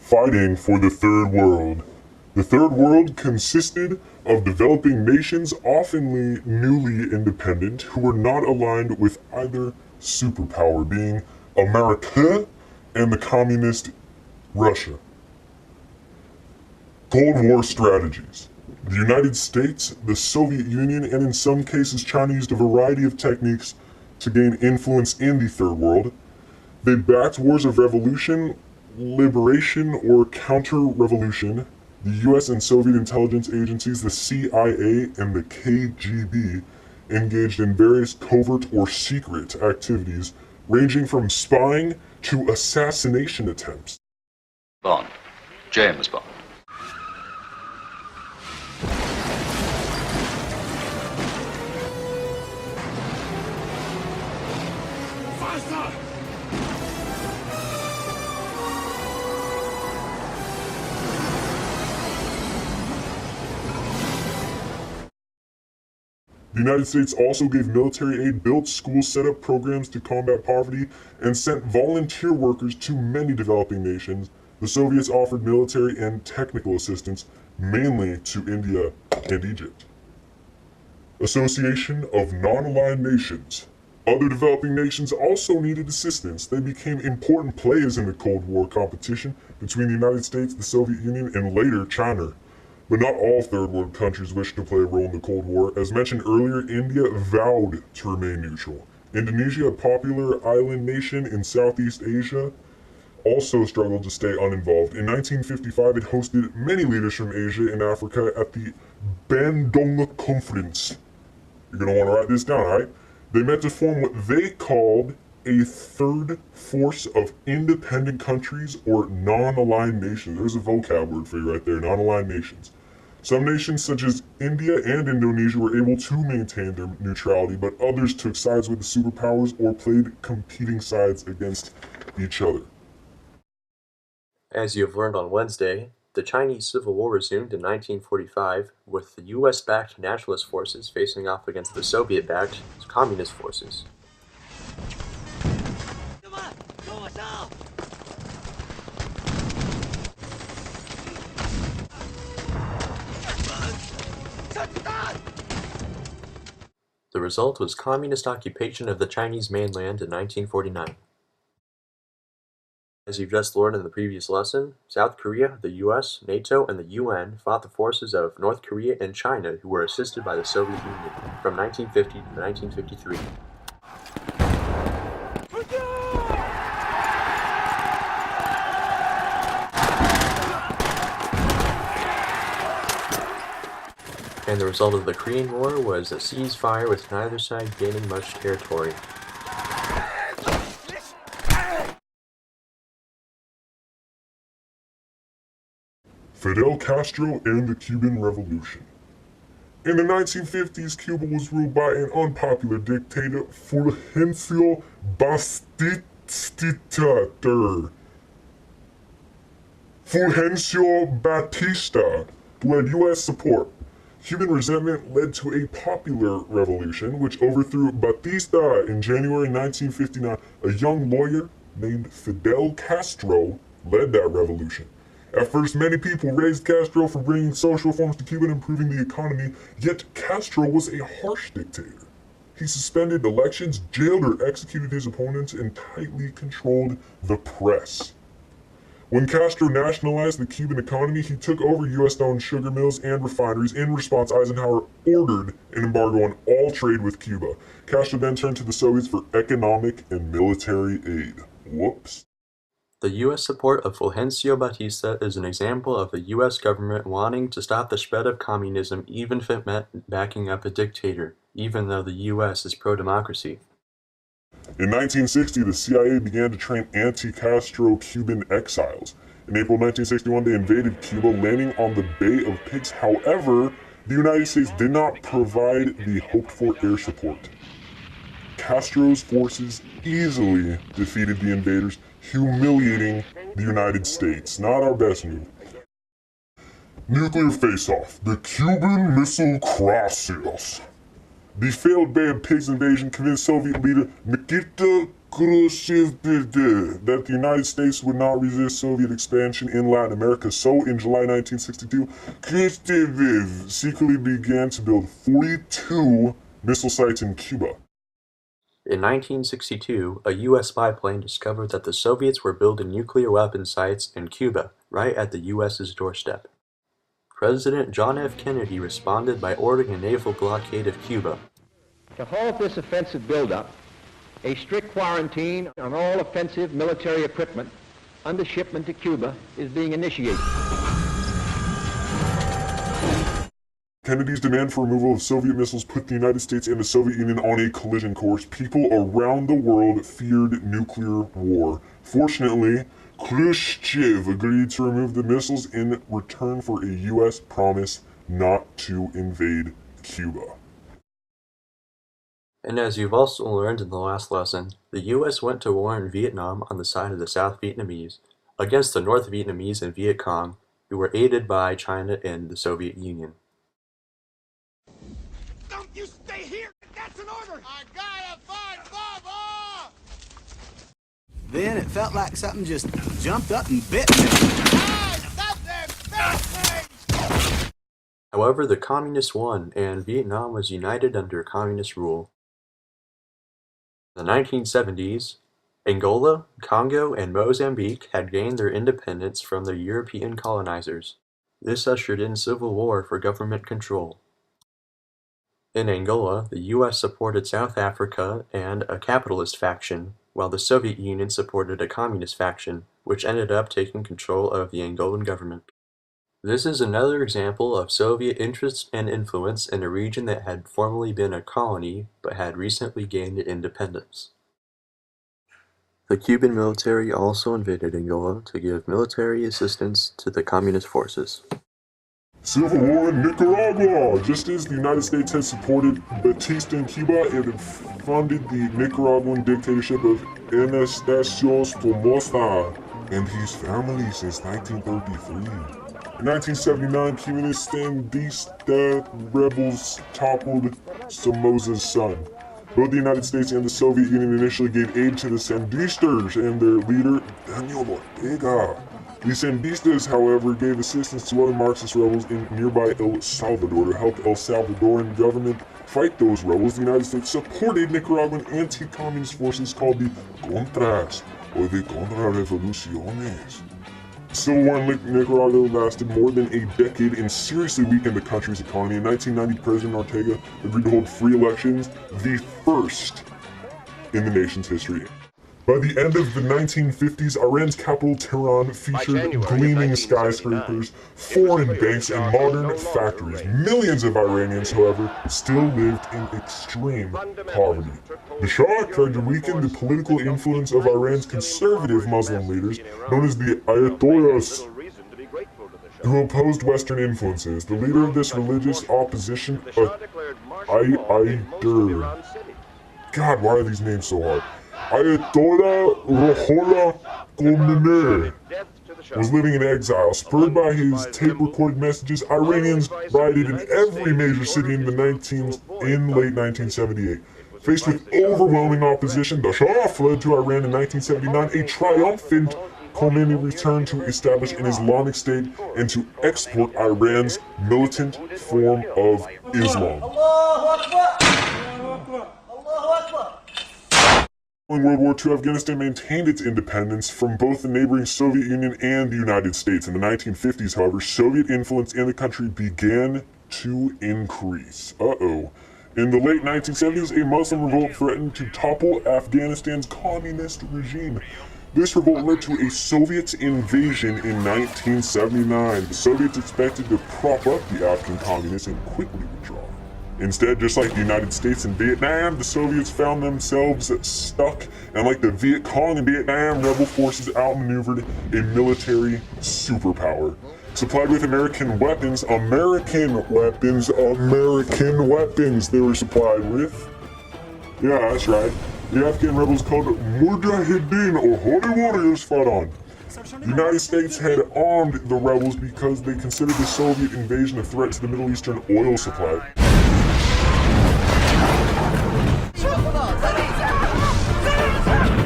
fighting for the Third World. The Third World consisted of developing nations, often newly independent, who were not aligned with either superpower, being America and the communist Russia. Cold War strategies. The United States, the Soviet Union, and in some cases China used a variety of techniques to gain influence in the Third World. They backed wars of revolution, liberation, or counter-revolution. The US and Soviet intelligence agencies, the CIA and the KGB, engaged in various covert or secret activities, ranging from spying to assassination attempts. Bond. James Bond. The United States also gave military aid, built schools, set up programs to combat poverty, and sent volunteer workers to many developing nations. The Soviets offered military and technical assistance, mainly to India and Egypt. Association of Non-Aligned Nations. Other developing nations also needed assistance. They became important players in the Cold War competition between the United States, the Soviet Union, and later China. But not all Third World countries wished to play a role in the Cold War. As mentioned earlier, India vowed to remain neutral. Indonesia, a popular island nation in Southeast Asia, also struggled to stay uninvolved. In 1955, it hosted many leaders from Asia and Africa at the Bandung Conference. You're going to want to write this down, right? They met to form what they called a third force of independent countries or non-aligned nations. There's a vocab word for you right there, non-aligned nations. Some nations such as India and Indonesia were able to maintain their neutrality, but others took sides with the superpowers or played competing sides against each other. As you have learned on Wednesday, the Chinese Civil War resumed in 1945 with the US-backed nationalist forces facing off against the Soviet-backed communist forces. The result was communist occupation of the Chinese mainland in 1949. As you've just learned in the previous lesson, South Korea, the US, NATO, and the UN fought the forces of North Korea and China, who were assisted by the Soviet Union, from 1950 to 1953. And the result of the Korean War was a ceasefire with neither side gaining much territory. Fidel Castro and the Cuban Revolution. In the 1950s, Cuba was ruled by an unpopular dictator, Fulgencio Batista III. Fulgencio Batista, who had U.S. support. Cuban resentment led to a popular revolution, which overthrew Batista in January 1959. A young lawyer named Fidel Castro led that revolution. At first, many people raised Castro for bringing social reforms to Cuba and improving the economy, yet Castro was a harsh dictator. He suspended elections, jailed or executed his opponents, and tightly controlled the press. When Castro nationalized the Cuban economy, he took over U.S.-owned sugar mills and refineries. In response, Eisenhower ordered an embargo on all trade with Cuba. Castro then turned to the Soviets for economic and military aid. Whoops. The U.S. support of Fulgencio Batista is an example of the U.S. government wanting to stop the spread of communism even if it meant backing up a dictator, even though the U.S. is pro-democracy. In 1960, the CIA began to train anti-Castro Cuban exiles. In April 1961, they invaded Cuba, landing on the Bay of Pigs. However, the United States did not provide the hoped-for air support. Castro's forces easily defeated the invaders, humiliating the United States. Not our best move. Nuclear face-off. The Cuban Missile Crisis. The failed Bay of Pigs invasion convinced Soviet leader Nikita Khrushchev that the United States would not resist Soviet expansion in Latin America. So in July 1962, Khrushchev secretly began to build 42 missile sites in Cuba. In 1962, a U.S. spy plane discovered that the Soviets were building nuclear weapon sites in Cuba, right at the U.S.'s doorstep. President John F. Kennedy responded by ordering a naval blockade of Cuba. To halt this offensive buildup, a strict quarantine on all offensive military equipment under shipment to Cuba is being initiated. Kennedy's demand for removal of Soviet missiles put the United States and the Soviet Union on a collision course. People around the world feared nuclear war. Fortunately, Khrushchev agreed to remove the missiles in return for a U.S. promise not to invade Cuba. And as you've also learned in the last lesson, the U.S. went to war in Vietnam on the side of the South Vietnamese, against the North Vietnamese and Viet Cong, who were aided by China and the Soviet Union. Don't you stay here! That's an order! I gotta find Bubba! Then it felt like something just jumped up and bit me. However, the Communists won, and Vietnam was united under Communist rule. In the 1970s, Angola, Congo, and Mozambique had gained their independence from their European colonizers. This ushered in civil war for government control. In Angola, the U.S. supported South Africa and a capitalist faction, while the Soviet Union supported a communist faction, which ended up taking control of the Angolan government. This is another example of Soviet interest and influence in a region that had formerly been a colony but had recently gained independence. The Cuban military also invaded Angola to give military assistance to the communist forces. Civil war in Nicaragua. Just as the United States had supported Batista in Cuba, it had funded the Nicaraguan dictatorship of Anastasio Somoza and his family since 1933. In 1979, Cubanist Sandinista rebels toppled Somoza's son. Both the United States and the Soviet Union initially gave aid to the Sandistas and their leader, Daniel Ortega. The Sandistas, however, gave assistance to other Marxist rebels in nearby El Salvador to help El Salvadoran government fight those rebels. The United States supported Nicaraguan anti-communist forces called the Contras, or the Contrarrevoluciones. Civil war in Nicaragua lasted more than a decade and seriously weakened the country's economy. In 1990, President Ortega agreed to hold free elections, the first in the nation's history. By the end of the 1950s, Iran's capital Tehran featured gleaming skyscrapers, foreign banks, and modern factories. Millions of Iranians, however, still lived in extreme poverty. The Shah tried to weaken the political influence of Iran's conservative Muslim leaders, known as the Ayatollahs, who opposed Western influences. The leader of this religious opposition, Ayatollah. God, why are these names so hard? Ayatollah Ruhollah Khomeini was living in exile. Spurred by his tape-recorded messages, Iranians rioted in every major city in late 1978. Faced with overwhelming opposition, the Shah fled to Iran in 1979. A triumphant Khomeini returned to establish an Islamic state and to export Iran's militant form of Islam. In World War II, Afghanistan maintained its independence from both the neighboring Soviet Union and the United States. In the 1950s, however, Soviet influence in the country began to increase. In the late 1970s, a Muslim revolt threatened to topple Afghanistan's communist regime. This revolt led to a Soviet invasion in 1979. The Soviets expected to prop up the Afghan communists and quickly withdraw. Instead, just like the United States and Vietnam, the Soviets found themselves stuck, and like the Viet Cong in Vietnam, rebel forces outmaneuvered a military superpower. Supplied with American weapons they were supplied with. Yeah, that's right. The Afghan rebels called Mujahideen, or Holy Warriors, fought on. The United States had armed the rebels because they considered the Soviet invasion a threat to the Middle Eastern oil supply.